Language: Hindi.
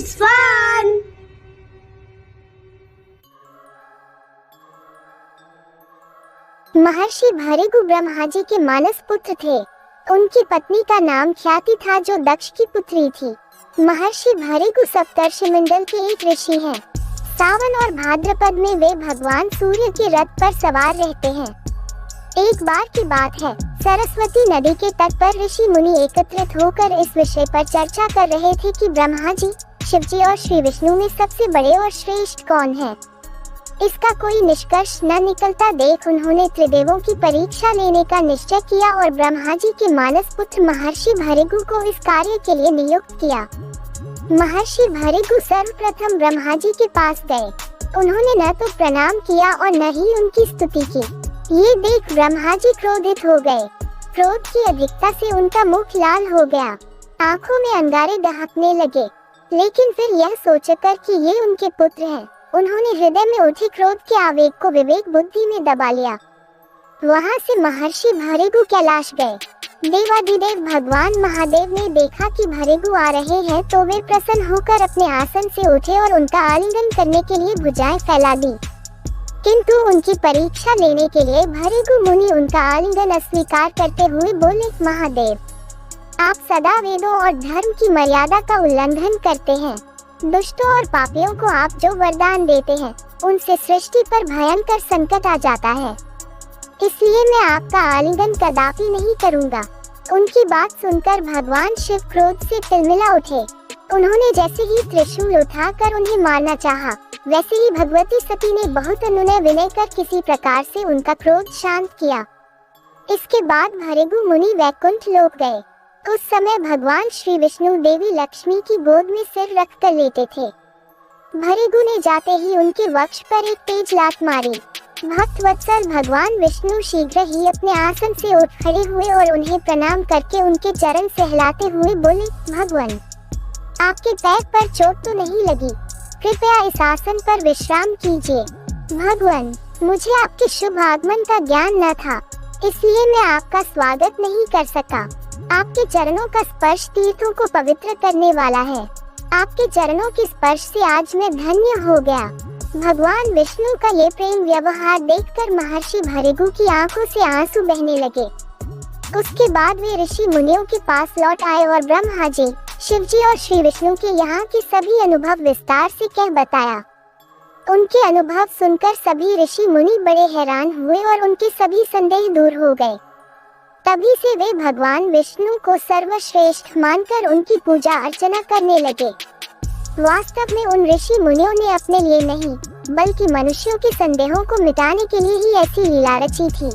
It's fun! महर्षि भृगु ब्रह्मा जी के मानस पुत्र थे। उनकी पत्नी का नाम ख्याति था जो दक्ष की पुत्री थी। महर्षि भृगु सप्तर्षि मंडल के एक ऋषि हैं। सावन और भाद्रपद में वे भगवान सूर्य के रथ पर सवार रहते हैं। एक बार की बात है, सरस्वती नदी के तट पर ऋषि मुनि एकत्रित होकर इस विषय पर चर्चा कर रहे थे कि ब्रह्मा जी, शिव जी और श्री विष्णु में सबसे बड़े और श्रेष्ठ कौन है। इसका कोई निष्कर्ष न निकलता देख उन्होंने त्रिदेवों की परीक्षा लेने का निश्चय किया और ब्रह्मा जी के मानस पुत्र महर्षि भृगु को इस कार्य के लिए नियुक्त किया। महर्षि भृगु सर्वप्रथम ब्रह्मा जी के पास गए। उन्होंने न तो प्रणाम किया और न ही उनकी स्तुति की। ये देख ब्रह्मा जी क्रोधित हो गए। क्रोध की अधिकता से उनका मुख लाल हो गया, आंखों में अंगारे दहकने लगे। लेकिन फिर यह सोचकर कि ये उनके पुत्र हैं, उन्होंने हृदय में उठे क्रोध के आवेग को विवेक बुद्धि में दबा लिया। वहाँ से महर्षि भृगु कैलाश गए। देवाधिदेव भगवान महादेव ने देखा कि भृगु आ रहे हैं तो वे प्रसन्न होकर अपने आसन से उठे और उनका आलिंगन करने के लिए भुजाएं फैला दी। किंतु उनकी परीक्षा लेने के लिए भृगु मुनि उनका आलिंगन अस्वीकार करते हुए बोले, महादेव, आप सदा वेदों और धर्म की मर्यादा का उल्लंघन करते हैं। दुष्टों और पापियों को आप जो वरदान देते हैं उनसे सृष्टि पर भयंकर संकट आ जाता है, इसलिए मैं आपका आलिंगन कदापि नहीं करूंगा। उनकी बात सुनकर भगवान शिव क्रोध से तिलमिला उठे। उन्होंने जैसे ही त्रिशूल उठाकर उन्हें मारना चाहा, वैसे ही भगवती सती ने बहुत अनुनय विनय कर किसी प्रकार से उनका क्रोध शांत किया। इसके बाद भृगु मुनि वैकुंठ लोक गए। उस समय भगवान श्री विष्णु देवी लक्ष्मी की गोद में सिर रखकर लेटे थे। भृगु ने जाते ही उनके वक्ष पर एक तेज लात मारी। भक्त वत्सल भगवान विष्णु शीघ्र ही अपने आसन से उठ खड़े हुए और उन्हें प्रणाम करके उनके चरण सहलाते हुए बोले, भगवान, आपके पैर पर चोट तो नहीं लगी? कृपया इस आसन पर विश्राम कीजिए। भगवान, मुझे आपके शुभ आगमन का ज्ञान न था, इसलिए मैं आपका स्वागत नहीं कर सका। आपके चरणों का स्पर्श तीर्थों को पवित्र करने वाला है। आपके चरणों के स्पर्श से आज मैं धन्य हो गया। भगवान विष्णु का ये प्रेम व्यवहार देखकर महर्षि भृगु की आंखों से आंसू बहने लगे। उसके बाद वे ऋषि मुनियों के पास लौट आए और ब्रह्मा जी, शिव जी और श्री विष्णु के यहाँ के सभी अनुभव विस्तार से कह बताया। उनके अनुभव सुनकर सभी ऋषि मुनि बड़े हैरान हुए और उनके सभी संदेह दूर हो गए। तभी से वे भगवान विष्णु को सर्वश्रेष्ठ मानकर उनकी पूजा अर्चना करने लगे। वास्तव में उन ऋषि मुनियों ने अपने लिए नहीं, बल्कि मनुष्यों के संदेहों को मिटाने के लिए ही ऐसी लीला रची थी।